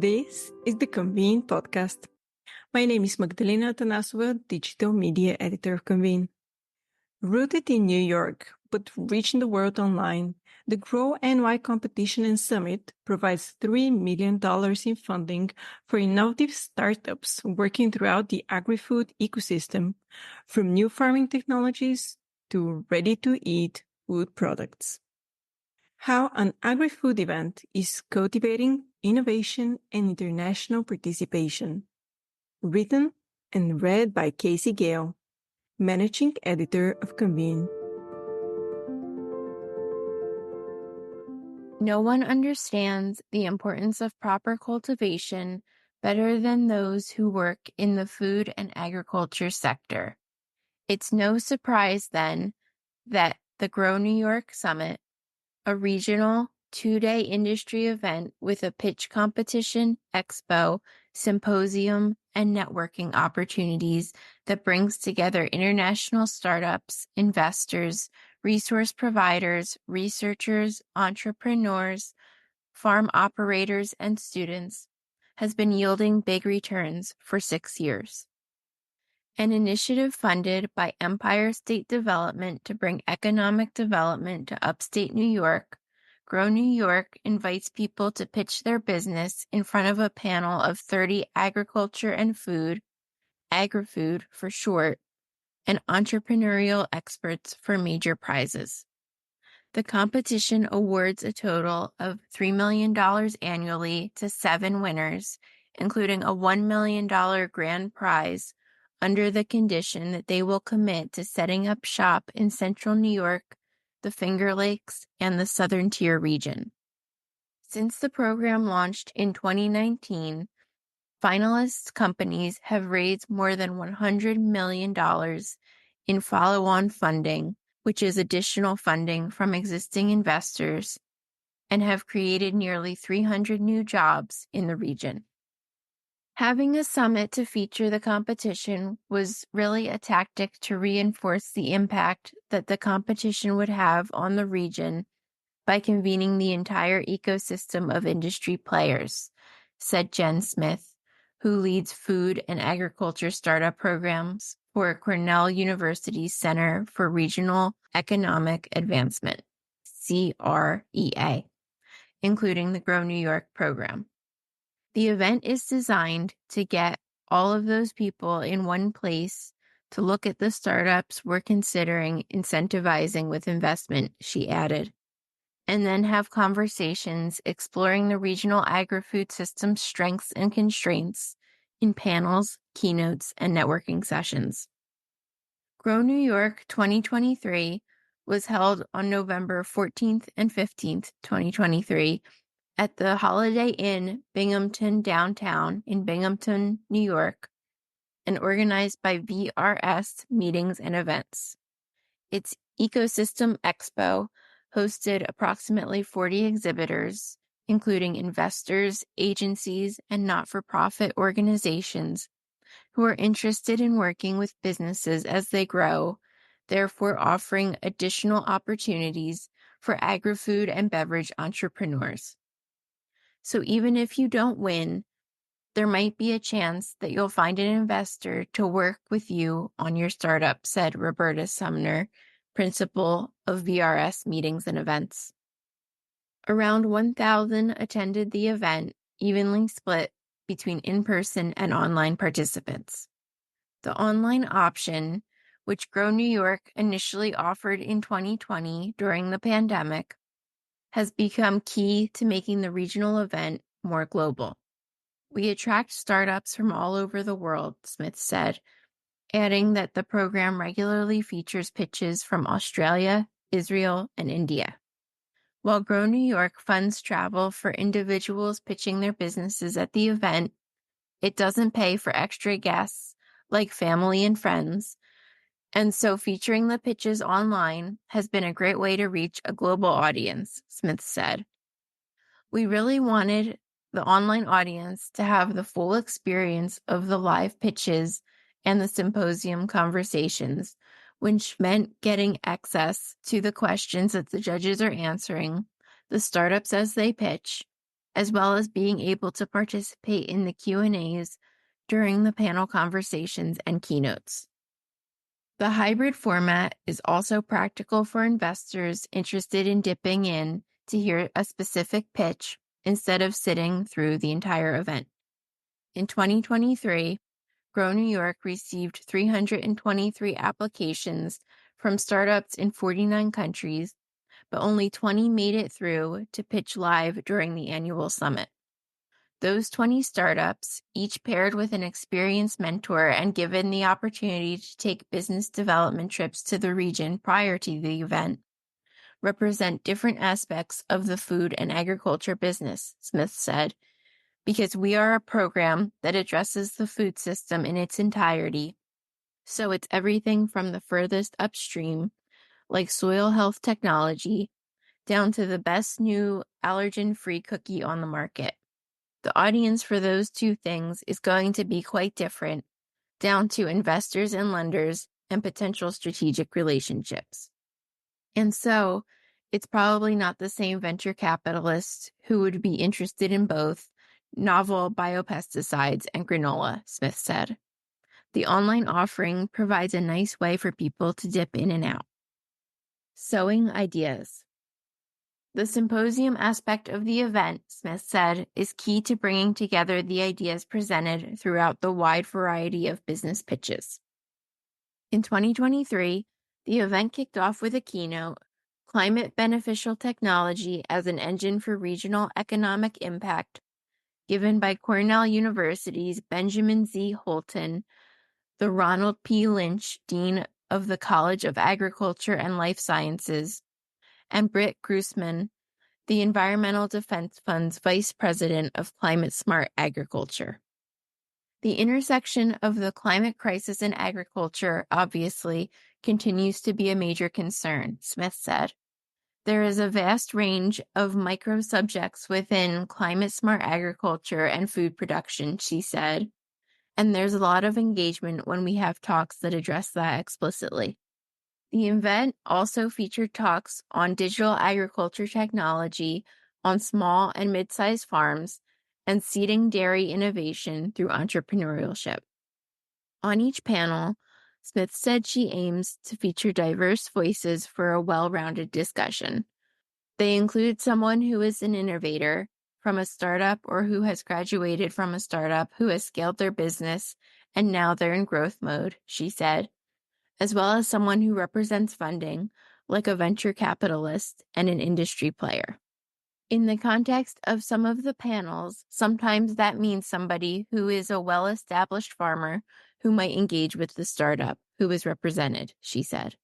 This is the Convene podcast. My name is Magdalena Atanassova, digital media editor of Convene. Rooted in New York, but reaching the world online, the Grow NY Competition and Summit provides $3 million in funding for innovative startups working throughout the agri-food ecosystem, from new farming technologies to ready-to-eat food products. How an agri-food event is cultivating innovation and international participation. Written and read by Casey Gale, managing editor of Convene. No one understands the importance of proper cultivation better than those who work in the food and agriculture sector. It's no surprise then that the Grow New York Summit, a regional 2-day industry event with a pitch competition, expo, symposium, and networking opportunities that brings together international startups, investors, resource providers, researchers, entrepreneurs, farm operators, and students, has been yielding big returns for 6 years. An initiative funded by Empire State Development to bring economic development to upstate New York, Grow New York invites people to pitch their business in front of a panel of 30 agriculture and food, Agrifood for short, and entrepreneurial experts for major prizes. The competition awards a total of $3 million annually to 7 winners, including a $1 million grand prize, under the condition that they will commit to setting up shop in central New York, the Finger Lakes, and the Southern Tier region. Since the program launched in 2019, finalist companies have raised more than $100 million in follow-on funding, which is additional funding from existing investors, and have created nearly 300 new jobs in the region. Having a summit to feature the competition was really a tactic to reinforce the impact that the competition would have on the region by convening the entire ecosystem of industry players, said Jen Smith, who leads food and agriculture startup programs for Cornell University's Center for Regional Economic Advancement, CREA, including the Grow New York program. The event is designed to get all of those people in one place to look at the startups we're considering incentivizing with investment, she added, and then have conversations exploring the regional agri-food system's strengths and constraints in panels, keynotes, and networking sessions. Grow New York 2023 was held on November 14th and 15th, 2023, at the Holiday Inn Binghamton downtown in Binghamton, New York, and organized by VRS Meetings and Events. Its Ecosystem Expo hosted approximately 40 exhibitors, including investors, agencies, and not-for-profit organizations who are interested in working with businesses as they grow, therefore offering additional opportunities for agri-food and beverage entrepreneurs. So even if you don't win, there might be a chance that you'll find an investor to work with you on your startup, said Roberta Sumner, principal of VRS Meetings and Events. Around 1,000 attended the event, evenly split between in-person and online participants. The online option, which Grow New York initially offered in 2020 during the pandemic, has become key to making the regional event more global. We attract startups from all over the world, Smith said, adding that the program regularly features pitches from Australia, Israel, and India. While Grow New York funds travel for individuals pitching their businesses at the event, it doesn't pay for extra guests like family and friends, and so featuring the pitches online has been a great way to reach a global audience, Smith said. We really wanted the online audience to have the full experience of the live pitches and the symposium conversations, which meant getting access to the questions that the judges are answering, the startups as they pitch, as well as being able to participate in the Q&As during the panel conversations and keynotes. The hybrid format is also practical for investors interested in dipping in to hear a specific pitch instead of sitting through the entire event. In 2023, Grow New York received 323 applications from startups in 49 countries, but only 20 made it through to pitch live during the annual summit. Those 20 startups, each paired with an experienced mentor and given the opportunity to take business development trips to the region prior to the event, represent different aspects of the food and agriculture business, Smith said, because we are a program that addresses the food system in its entirety. So it's everything from the furthest upstream, like soil health technology, down to the best new allergen-free cookie on the market. The audience for those two things is going to be quite different, down to investors and lenders and potential strategic relationships. And so, it's probably not the same venture capitalists who would be interested in both novel biopesticides and granola, Smith said. The online offering provides a nice way for people to dip in and out. Sowing ideas. The symposium aspect of the event, Smith said, is key to bringing together the ideas presented throughout the wide variety of business pitches. In 2023, the event kicked off with a keynote, Climate Beneficial Technology as an Engine for Regional Economic Impact, given by Cornell University's Benjamin Z. Holton, the Ronald P. Lynch Dean of the College of Agriculture and Life Sciences, and Britt Grossman, the Environmental Defense Fund's Vice President of Climate Smart Agriculture. The intersection of the climate crisis and agriculture, obviously, continues to be a major concern, Smith said. There is a vast range of micro-subjects within climate smart agriculture and food production, she said, and there's a lot of engagement when we have talks that address that explicitly. The event also featured talks on digital agriculture technology on small and mid-sized farms and seeding dairy innovation through entrepreneurship. On each panel, Smith said she aims to feature diverse voices for a well-rounded discussion. They include someone who is an innovator from a startup or who has graduated from a startup who has scaled their business and now they're in growth mode, she said, as well as someone who represents funding, like a venture capitalist and an industry player. In the context of some of the panels, sometimes that means somebody who is a well-established farmer who might engage with the startup who is represented, she said.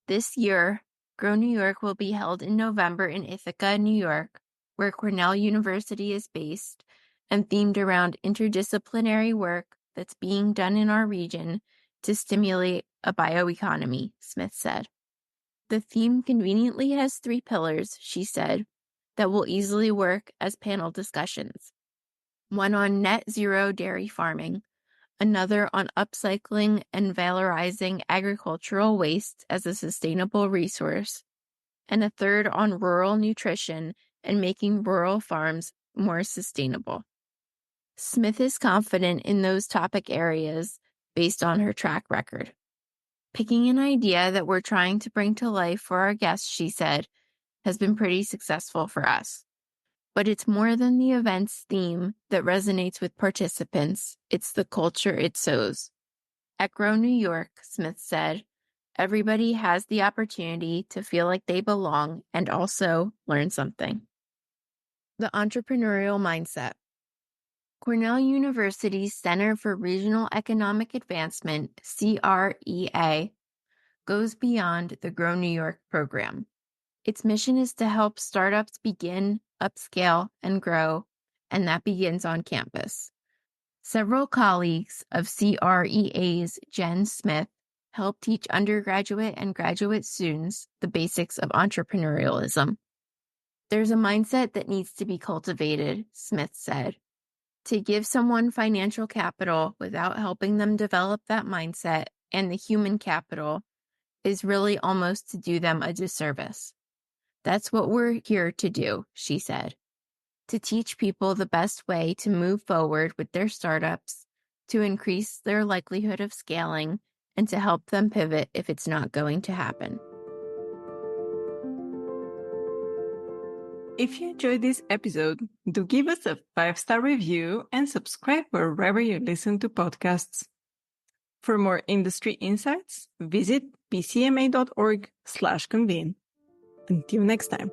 This year, Grow New York will be held in November in Ithaca, New York, where Cornell University is based, and themed around interdisciplinary work that's being done in our region to stimulate a bioeconomy, Smith said. The theme conveniently has 3 pillars, she said, that will easily work as panel discussions. One on net zero dairy farming, another on upcycling and valorizing agricultural waste as a sustainable resource, and a third on rural nutrition and making rural farms more sustainable. Smith is confident in those topic areas based on her track record. Picking an idea that we're trying to bring to life for our guests, she said, has been pretty successful for us. But it's more than the event's theme that resonates with participants. It's the culture it sows. At Grow New York, Smith said, everybody has the opportunity to feel like they belong and also learn something. The entrepreneurial mindset. Cornell University's Center for Regional Economic Advancement, CREA, goes beyond the Grow New York program. Its mission is to help startups begin, upscale, and grow, and that begins on campus. Several colleagues of CREA's Jen Smith help teach undergraduate and graduate students the basics of entrepreneurialism. There's a mindset that needs to be cultivated, Smith said. To give someone financial capital without helping them develop that mindset and the human capital is really almost to do them a disservice. That's what we're here to do, she said. to teach people the best way to move forward with their startups, to increase their likelihood of scaling, and to help them pivot if it's not going to happen. If you enjoyed this episode, do give us a 5-star review and subscribe wherever you listen to podcasts. For more industry insights, visit pcma.org/convene. Until next time.